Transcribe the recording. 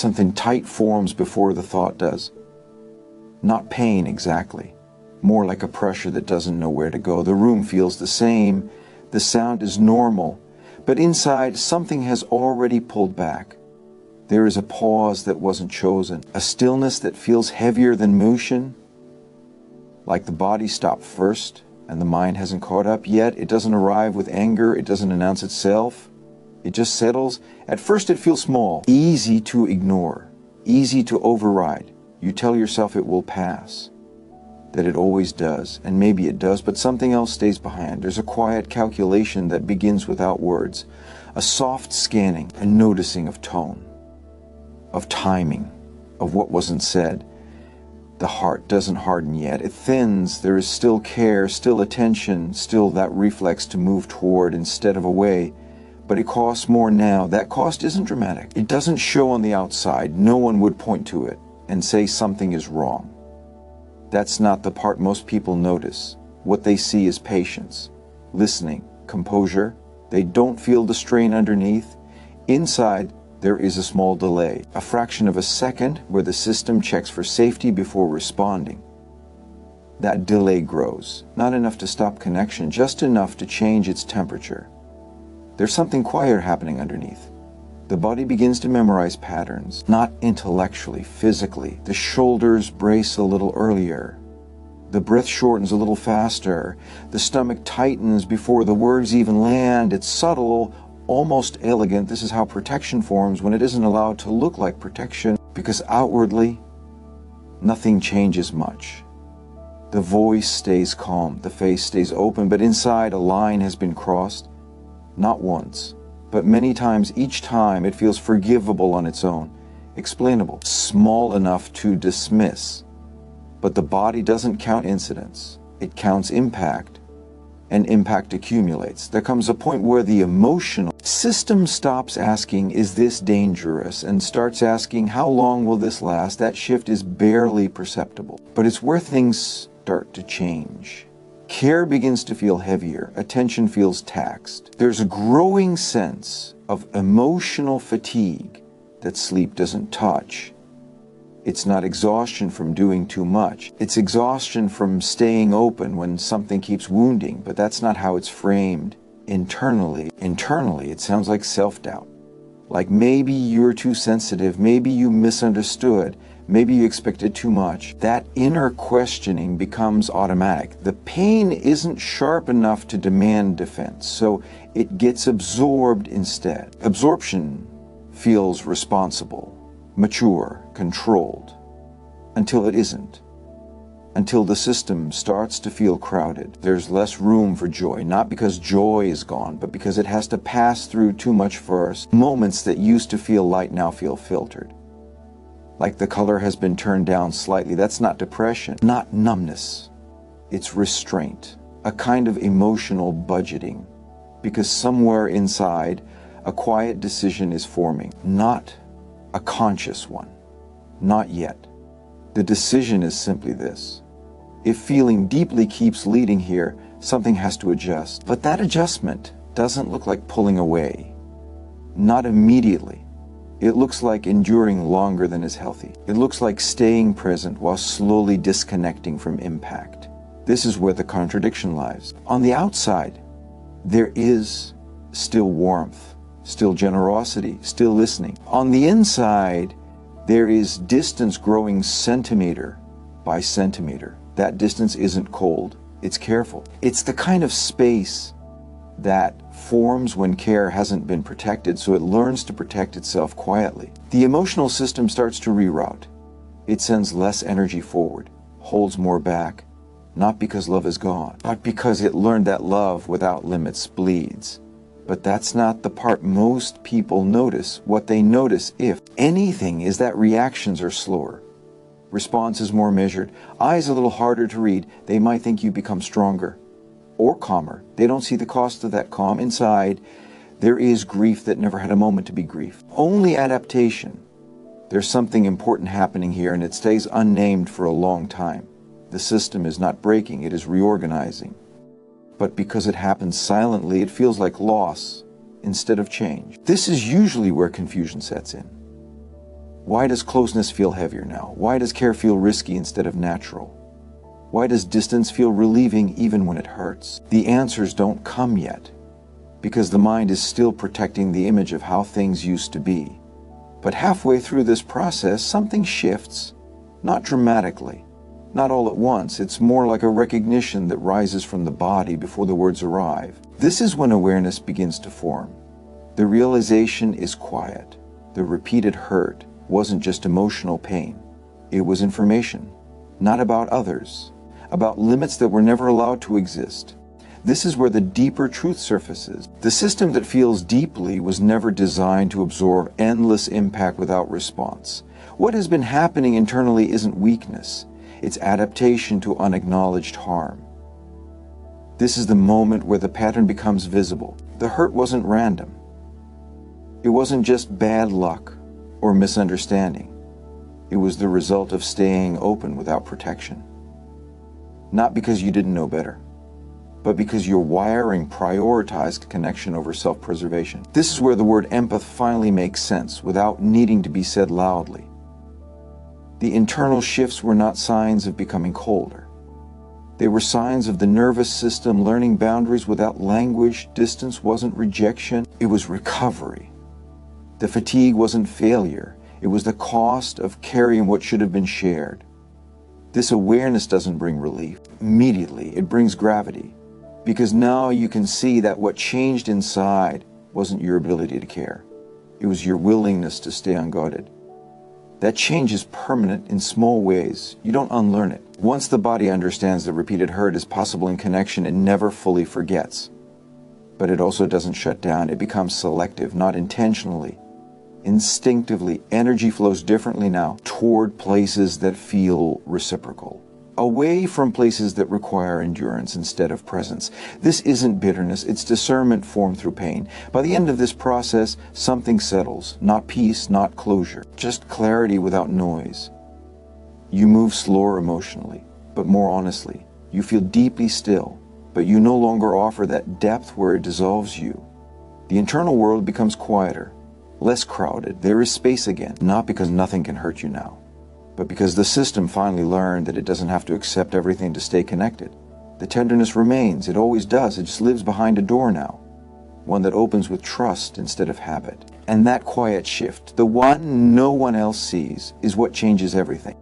Something tight forms before the thought does. Not pain exactly, more like a pressure that doesn't know where to go. The room feels the same, the sound is normal, but inside something has already pulled back. There is a pause that wasn't chosen, a stillness that feels heavier than motion, like the body stopped first and the mind hasn't caught up yet. It doesn't arrive with anger, it doesn't announce itself, it just settles. At first it feels small, easy to ignore, easy to override. You tell yourself it will pass, that it always does, and maybe it does, but something else stays behind. There's a quiet calculation that begins without words, a soft scanning, a noticing of tone, of timing, of what wasn't said. The heart doesn't harden yet. It thins. There is still care, still attention, still that reflex to move toward instead of away. But it costs more now. That cost isn't dramatic. It doesn't show on the outside. No one would point to it and say something is wrong. That's not the part most people notice. What they see is patience, listening, composure. They don't feel the strain underneath. Inside, there is a small delay, a fraction of a second where the system checks for safety before responding. That delay grows, not enough to stop connection, just enough to change its temperature. There's something quiet happening underneath. The body begins to memorize patterns, not intellectually, physically. The shoulders brace a little earlier. The breath shortens a little faster. The stomach tightens before the words even land. It's subtle, almost elegant. This is how protection forms when it isn't allowed to look like protection, because outwardly, nothing changes much. The voice stays calm, the face stays open, but inside a line has been crossed. Not once, but many times. Each time it feels forgivable on its own, explainable, small enough to dismiss. But the body doesn't count incidents. It counts impact, and impact accumulates. There comes a point where the emotional system stops asking, is this dangerous, and starts asking, how long will this last? That shift is barely perceptible, but it's where things start to change. Care begins to feel heavier. Attention feels taxed. There's a growing sense of emotional fatigue that sleep doesn't touch. It's not exhaustion from doing too much. It's exhaustion from staying open when something keeps wounding, but that's not how it's framed internally. Internally, it sounds like self-doubt. Like maybe you're too sensitive, maybe you misunderstood, maybe you expected too much. That inner questioning becomes automatic. The pain isn't sharp enough to demand defense, so it gets absorbed instead. Absorption feels responsible, mature, controlled, until it isn't. Until the system starts to feel crowded. There's less room for joy, not because joy is gone, but because it has to pass through too much first. Moments that used to feel light now feel filtered. Like the color has been turned down slightly. That's not depression, not numbness. It's restraint, a kind of emotional budgeting, because somewhere inside, a quiet decision is forming, not a conscious one. Not yet. The decision is simply this. If feeling deeply keeps leading here, something has to adjust. But that adjustment doesn't look like pulling away. Not immediately. It looks like enduring longer than is healthy. It looks like staying present while slowly disconnecting from impact. This is where the contradiction lies. On the outside, there is still warmth, still generosity, still listening. On the inside, there is distance growing centimeter by centimeter. That distance isn't cold, it's careful. It's the kind of space that forms when care hasn't been protected, so it learns to protect itself quietly. The emotional system starts to reroute. It sends less energy forward, holds more back, not because love is gone, but because it learned that love without limits bleeds. But that's not the part most people notice. What they notice, if anything, is that reactions are slower. Response is more measured. Eyes a little harder to read. They might think you become stronger or calmer. They don't see the cost of that calm. Inside, there is grief that never had a moment to be grief. Only adaptation. There's something important happening here, and it stays unnamed for a long time. The system is not breaking, it is reorganizing. But because it happens silently, it feels like loss instead of change. This is usually where confusion sets in. Why does closeness feel heavier now? Why does care feel risky instead of natural? Why does distance feel relieving even when it hurts? The answers don't come yet, because the mind is still protecting the image of how things used to be. But halfway through this process, something shifts, not dramatically, not all at once. It's more like a recognition that rises from the body before the words arrive. This is when awareness begins to form. The realization is quiet. The repeated hurt wasn't just emotional pain. It was information, not about others, about limits that were never allowed to exist. This is where the deeper truth surfaces. The system that feels deeply was never designed to absorb endless impact without response. What has been happening internally isn't weakness. It's adaptation to unacknowledged harm. This is the moment where the pattern becomes visible. The hurt wasn't random. It wasn't just bad luck or misunderstanding. It was the result of staying open without protection. Not because you didn't know better, but because your wiring prioritized connection over self-preservation. This is where the word empath finally makes sense without needing to be said loudly. The internal shifts were not signs of becoming colder. They were signs of the nervous system learning boundaries without language. Distance wasn't rejection, it was recovery. The fatigue wasn't failure, it was the cost of carrying what should have been shared. This awareness doesn't bring relief immediately, it brings gravity. Because now you can see that what changed inside wasn't your ability to care. It was your willingness to stay unguarded. That change is permanent in small ways. You don't unlearn it. Once the body understands that repeated hurt is possible in connection, it never fully forgets. But it also doesn't shut down. It becomes selective, not intentionally. Instinctively, energy flows differently now toward places that feel reciprocal, away from places that require endurance instead of presence. This isn't bitterness, it's discernment formed through pain. By the end of this process, something settles, not peace, not closure, just clarity without noise. You move slower emotionally, but more honestly. You feel deeply still, but you no longer offer that depth where it dissolves you. The internal world becomes quieter, less crowded. There is space again, not because nothing can hurt you now, but because the system finally learned that it doesn't have to accept everything to stay connected. The tenderness remains, it always does, it just lives behind a door now, one that opens with trust instead of habit. And that quiet shift, the one no one else sees, is what changes everything.